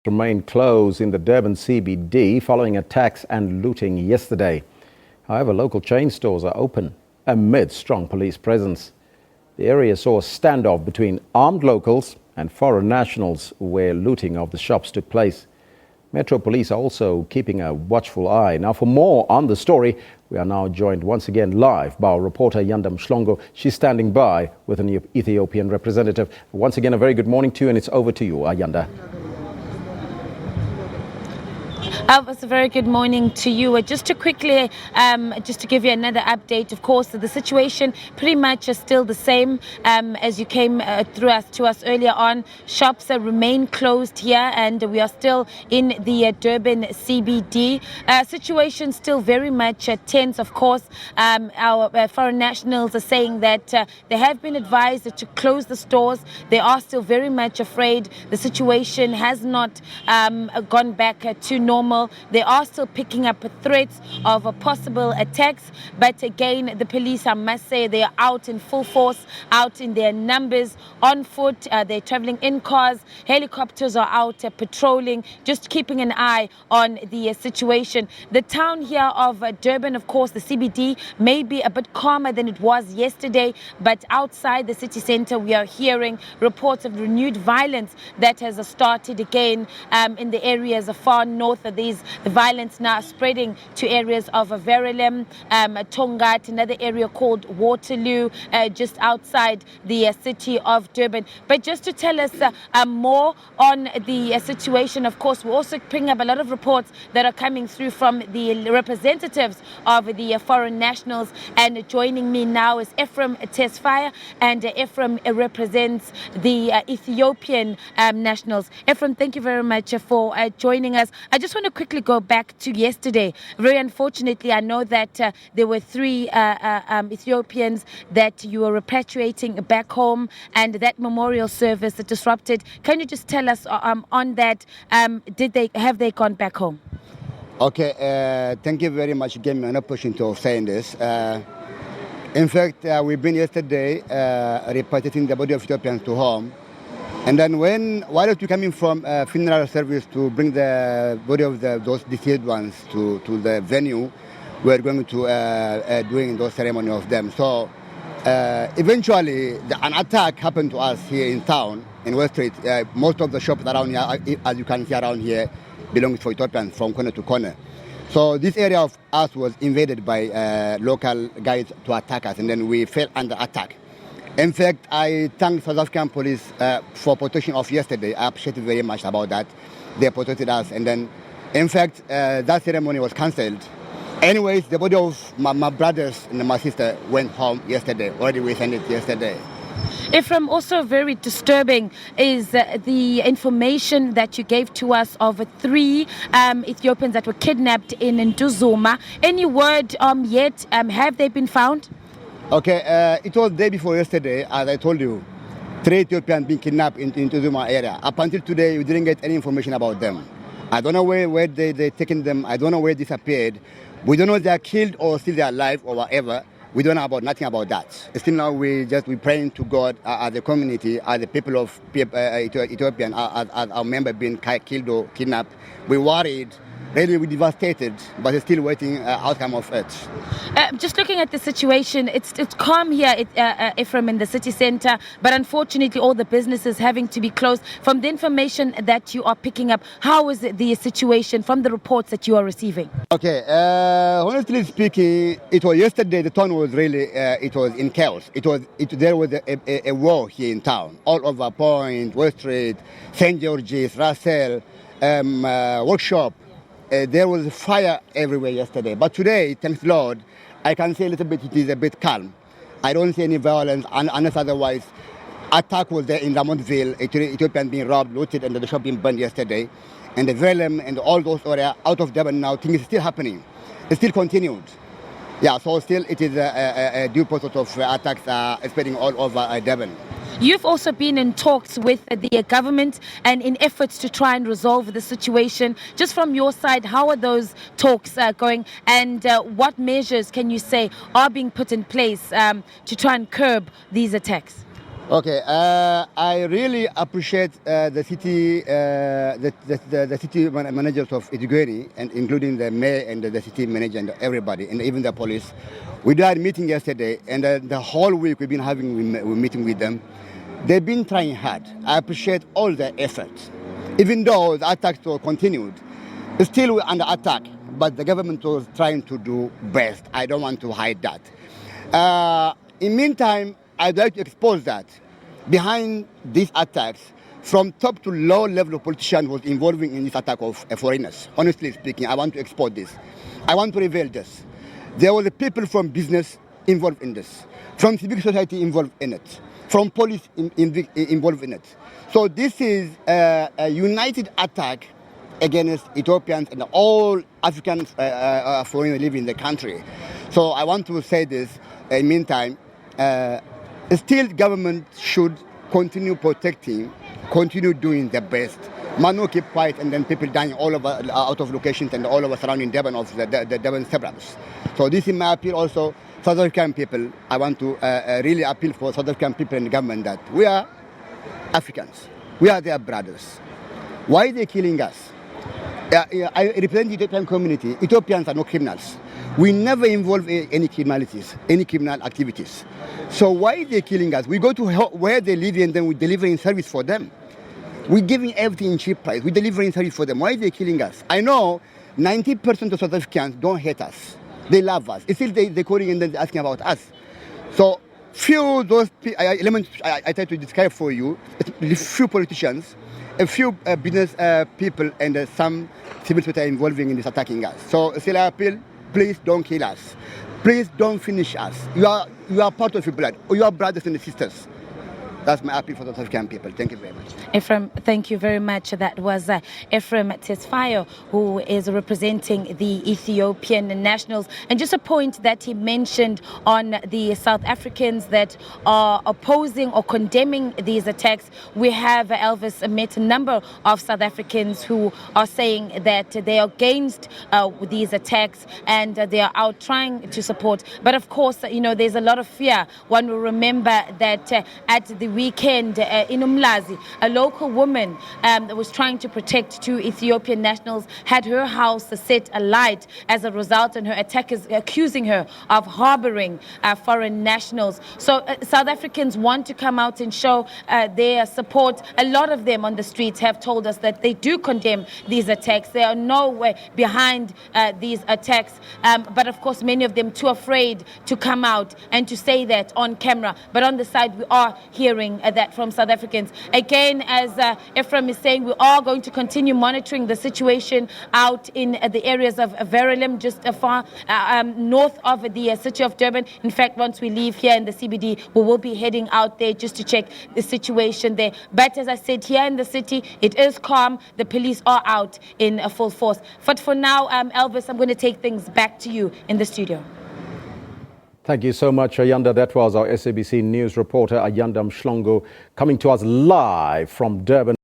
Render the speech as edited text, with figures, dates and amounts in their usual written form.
Remain closed in the Durban CBD following attacks and looting yesterday. However, local chain stores are open amid strong police presence. The area saw a standoff between armed locals and foreign nationals where looting of the shops took place. Metro Police are also keeping a watchful eye. Now, for more on the story, we are now joined once again live by our reporter Ayanda Mhlongo. She's standing by with an Ethiopian representative. Once again, a very good morning to you, and it's over to you, Ayanda. It's a very good morning to you. Just to quickly, just to give you another update, of course, the situation pretty much is still the same as you came to us earlier on. Shops remain closed here, and we are still in the Durban CBD. Situation still very much tense, of course. Our foreign nationals are saying that they have been advised to close the stores. They are still very much afraid. The situation has not gone back to normal. They are still picking up threats of possible attacks, but again, the police, I must say, they are out in full force, out in their numbers, on foot. They're traveling in cars. Helicopters are out patrolling, just keeping an eye on the situation. The town here of Durban, of course, the CBD, may be a bit calmer than it was yesterday, but outside the city center, we are hearing reports of renewed violence that has started again in the areas far north. The violence now spreading to areas of Verulam, Tongat, another area called Waterloo, just outside the city of Durban. But just to tell us more on the situation, of course, we're also picking up a lot of reports that are coming through from the representatives of the foreign nationals. And joining me now is Ephraim Tesfaye, and Ephraim represents the Ethiopian nationals. Ephraim, thank you very much for joining us. I just want to quickly go back to yesterday. Very unfortunately, I know that there were 3 Ethiopians that you were repatriating back home, and that memorial service disrupted. Can you just tell us on that? Have they gone back home? Okay, thank you very much. Gave me an opportunity of saying this. In fact, we've been yesterday repatriating the body of Ethiopians to home. And then while we're coming from funeral service to bring the body of those deceased ones to the venue, we're going to doing those ceremony of them. So eventually, an attack happened to us here in town, in West Street. Most of the shops around here, as you can see around here, belongs to Ethiopians from corner to corner. So this area of us was invaded by local guys to attack us, and then we fell under attack. In fact, I thank South African police for protection of yesterday. I appreciate very much about that. They protected us. And then, in fact, that ceremony was cancelled. Anyways, the body of my brothers and my sister went home yesterday. Already we sent it yesterday. Ephraim, also very disturbing is the information that you gave to us of 3 Ethiopians that were kidnapped in Nduzuma. Any word yet? Have they been found? Okay, it was the day before yesterday, as I told you, 3 Ethiopians being kidnapped in Nduzuma area. Up until today, we didn't get any information about them. I don't know where they taken them. I don't know where they disappeared. We don't know if they are killed or still they are alive or whatever. We don't know nothing about that. Still now we praying to God as a community, as the people of Ethiopian, as our member being killed or kidnapped. We worried. Really, we're devastated, but still waiting outcome of it. Just looking at the situation, it's calm here, Ephraim, in the city center, but unfortunately all the businesses having to be closed. From the information that you are picking up, how is the situation from the reports that you are receiving? Okay, honestly speaking, it was yesterday, the town was really, it was in chaos. There was a war here in town, all over Point, West Street, St. George's, Russell, Workshop. There was fire everywhere yesterday. But today, thanks Lord, I can say a little bit, it is a bit calm. I don't see any violence, unless otherwise. Attack was there in Lamontville, Ethiopian being robbed, looted, and the shop being burned yesterday. And the Verulam and all those areas out of Durban now, things are still happening. It's still continued. Yeah, so still it is a due process of attacks spreading all over Durban. You've also been in talks with the government and in efforts to try and resolve the situation. Just from your side, how are those talks going, and what measures can you say are being put in place to try and curb these attacks? Okay, I really appreciate the city managers of Ethiopian, and including the mayor and the city manager and everybody, and even the police. We had a meeting yesterday, and the whole week we've been having a meeting with them. They've been trying hard. I appreciate all their efforts. Even though the attacks were continued, still we're under attack, but the government was trying to do best. I don't want to hide that. In meantime, I'd like to expose that behind these attacks, from top to low level of politicians was involving in this attack of foreigners. Honestly speaking, I want to expose this. I want to reveal this. There were the people from business involved in this, from civil society involved in it, from police involved in it. So this is a united attack against Ethiopians and all African foreigners living in the country. So I want to say this. In the meantime, still government should continue protecting, continue doing the best. Man, no keep quiet and then people dying all over out of locations and all over surrounding Durban of the Durban suburbs. So this is my appeal also. South African people, I want to really appeal for South African people and the government that we are Africans. We are their brothers. Why are they killing us? I represent the Ethiopian community. Ethiopians are no criminals. We never involve any criminalities, any criminal activities. So why are they killing us? We go to where they live and then we deliver in service for them. We're giving everything in cheap price. We're delivering service for them. Why are they killing us? I know 90% of South Africans don't hate us. They love us. It's still they're calling and then asking about us. So few those elements I try to describe for you, few politicians, a few business people and some civil society involving in this attacking us. So still I appeal, please don't kill us. Please don't finish us. You are part of your blood. You are brothers and sisters. That's my appeal for the South African people. Thank you very much. Ephraim, thank you very much. That was Ephraim Tesfayo, who is representing the Ethiopian nationals. And just a point that he mentioned on the South Africans that are opposing or condemning these attacks. We have, Elvis, met a number of South Africans who are saying that they are against these attacks and they are out trying to support. But of course, you know, there's a lot of fear. One will remember that at the weekend in Umlazi, a local woman that was trying to protect two Ethiopian nationals had her house set alight as a result, and her attackers accusing her of harboring foreign nationals. So South Africans want to come out and show their support. A lot of them on the streets have told us that they do condemn these attacks. They are nowhere behind these attacks. But of course, many of them too afraid to come out and to say that on camera. But on the side, we are hearing that from South Africans. Again, as Ephraim is saying, we are going to continue monitoring the situation out in the areas of Verulam, just far north of the city of Durban. In fact, once we leave here in the CBD, we will be heading out there just to check the situation there. But as I said, here in the city, it is calm. The police are out in full force. But for now, Elvis, I'm going to take things back to you in the studio. Thank you so much, Ayanda. That was our SABC News reporter, Ayanda Mhlongo, coming to us live from Durban.